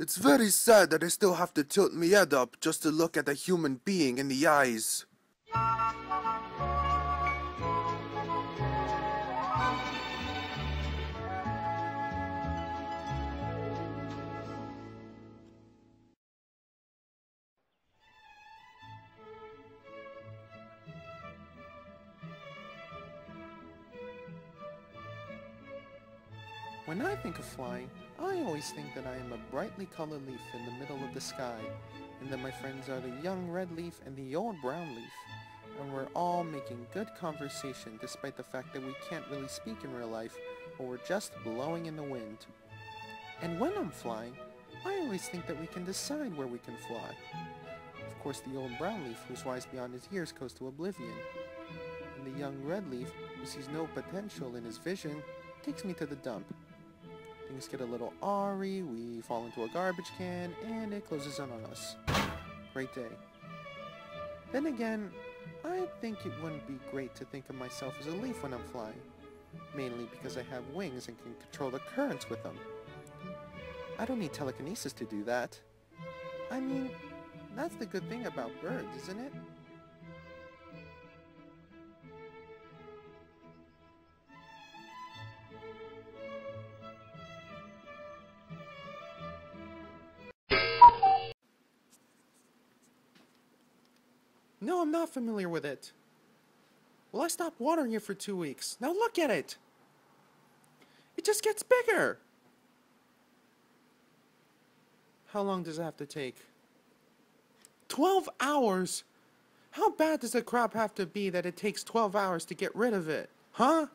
It's very sad that I still have to tilt my head up just to look at a human being in the eyes. When I think of flying, I always think that I am a brightly colored leaf in the middle of the sky, and that my friends are the young red leaf and the old brown leaf, and we're all making good conversation despite the fact that we can't really speak in real life, or we're just blowing in the wind. And when I'm flying, I always think that we can decide where we can fly. Of course, the old brown leaf, who's wise beyond his years, goes to oblivion, and the young red leaf, who sees no potential in his vision, takes me to the dump. Things get a little awry, we fall into a garbage can, and it closes in on us. Great day. Then again, I think it wouldn't be great to think of myself as a leaf when I'm flying, mainly because I have wings and can control the currents with them. I don't need telekinesis to do that. I mean, that's the good thing about birds, isn't it? No, I'm not familiar with it. Well, I stopped watering it for 2 weeks. Now look at it! It just gets bigger! How long does it have to take? 12 hours? How bad does the crop have to be that it takes 12 hours to get rid of it? Huh?